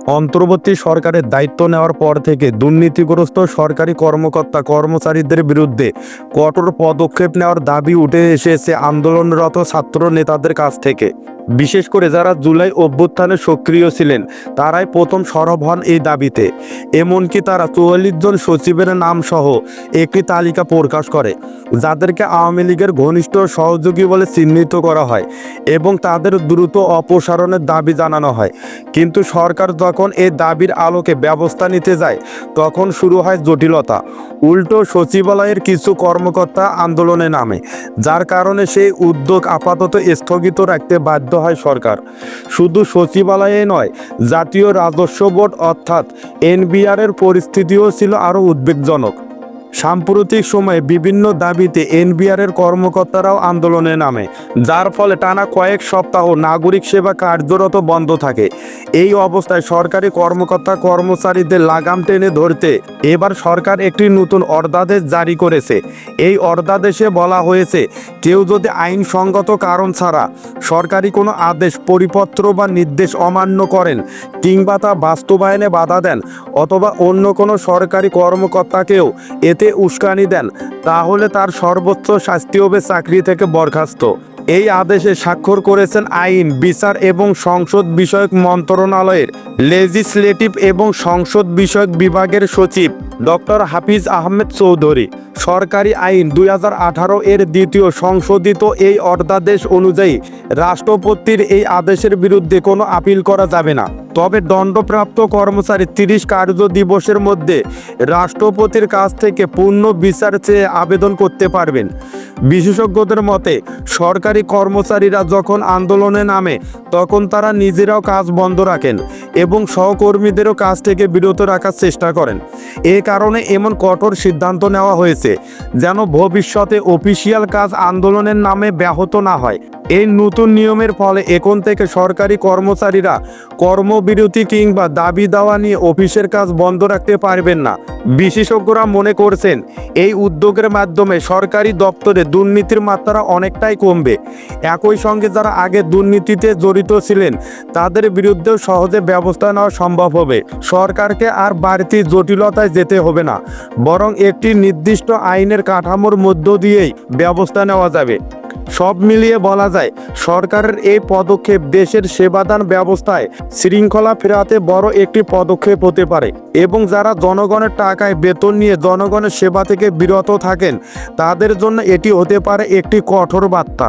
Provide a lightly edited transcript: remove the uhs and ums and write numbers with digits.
অন্তর্বর্তী সরকারের দায়িত্ব নেওয়ার পর থেকে দুর্নীতিগ্রস্ত সরকারি কর্মকর্তা কর্মচারীদের বিরুদ্ধে কঠোর পদক্ষেপ নেওয়ার দাবি উঠে এসেছে আন্দোলনরত ছাত্র নেতাদের কাছ থেকে। বিশেষ করে যারা জুলাই অভ্যুত্থানে সক্রিয় ছিলেন তারাই প্রথম সরব হন এই দাবিতে। এমনকি তারা ৪৪ জন সচিবের নাম সহ একটি তালিকা প্রকাশ করে, যাদেরকে আওয়ামী লীগের ঘনিষ্ঠ সহযোগী বলে চিহ্নিত করা হয় এবং তাদের দ্রুত অপসারণের দাবি জানানো হয়। কিন্তু সরকার যখন এই দাবির আলোকে ব্যবস্থা নিতে যায় তখন শুরু হয় জটিলতা। উল্টো সচিবালয়ের কিছু কর্মকর্তা আন্দোলনে নামে, যার কারণে সেই উদ্যোগ আপাতত স্থগিত রাখতে বাধ্য হয় সরকার। শুধু সচিবালয়ে নয়, জাতীয় রাজস্ব বোর্ড অর্থাৎ এনবিআরের পরিস্থিতিও ছিল আরও উদ্বেগজনক। সাম্প্রতিক সময়ে বিভিন্ন দাবিতে এনবিআরের কর্মকর্তারাও আন্দোলনে নামে, যার ফলে টানা কয়েক সপ্তাহ নাগরিক সেবা কার্যরত বন্ধ থাকে। এই অবস্থায় সরকারি কর্মকর্তা কর্মচারীদের লাগাম টেনে ধরতে এবার সরকার একটি নতুন অর্ধাদেশ জারি করেছে। এই অর্ধাদেশে বলা হয়েছে, কেউ যদি আইনসঙ্গত কারণ ছাড়া সরকারি কোনো আদেশ, পরিপত্র বা নির্দেশ অমান্য করেন কিংবা তা বাস্তবায়নে বাধা দেন অথবা অন্য কোনো সরকারি কর্মকর্তাকেও এতে উস্কানি দেন, তাহলে তার সর্বোচ্চ শাস্তি হবে চাকরি থেকে বরখাস্ত। এই আদেশে স্বাক্ষর করেছেন আইন, বিচার এবং সংসদ বিষয়ক মন্ত্রণালয়ের লেজিসলেটিভ এবং সংসদ বিষয়ক বিভাগের সচিব ডক্টর হাফিজ আহমেদ চৌধুরী। সরকারি আইন 2018 এর দ্বিতীয় সংশোধিত এই অর্ধাদেশ অনুযায়ী রাষ্ট্রপতির এই আদেশের বিরুদ্ধে কোনো আপিল করা যাবে না। তবে দণ্ডপ্রাপ্ত কর্মচারী 30 কার্য দিবসের মধ্যে রাষ্ট্রপতির কাছ থেকে পূর্ণ বিচার চেয়ে আবেদন করতে পারবেন। বিশেষজ্ঞদের মতে, সরকারি কর্মচারীরা যখন আন্দোলনে নামে তখন তারা নিজেরাও কাজ বন্ধ রাখেন এবং সহকর্মীদেরও কাজ থেকে বিরত রাখার চেষ্টা করেন। এ কারণে এমন কঠোর সিদ্ধান্ত নেওয়া হয়েছে যেন ভবিষ্যতে অফিসিয়াল কাজ আন্দোলনের নামে ব্যাহত না হয়। এই নতুন নিয়মের ফলে এখন থেকে সরকারি কর্মচারীরা কর্মবিরতি কিংবা দাবি দাওয়া নিয়ে অফিসের কাজ বন্ধ রাখতে পারবেন না। বিশেষজ্ঞরা মনে করছেন, এই উদ্যোগের মাধ্যমে সরকারি দপ্তরে দুর্নীতির মাত্রা অনেকটাই কমবে। একই সঙ্গে যারা আগে দুর্নীতিতে জড়িত ছিলেন তাদের বিরুদ্ধেও সহজে ব্যবস্থা নেওয়া সম্ভব হবে। সরকারকে আর বাড়তি জটিলতায় যেতে হবে না, বরং একটি নির্দিষ্ট আইনের কাঠামোর মধ্য দিয়েই ব্যবস্থা নেওয়া যাবে। সব মিলিয়ে বলা যায়, সরকারের এই পদক্ষেপ দেশের সেবাদান ব্যবস্থায় শৃঙ্খলা ফেরাতে বড় একটি পদক্ষেপ হতে পারে এবং যারা জনগণের টাকায় বেতন নিয়ে জনগণের সেবা থেকে বিরত থাকেন তাদের জন্য এটি হতে পারে একটি কঠোর বার্তা।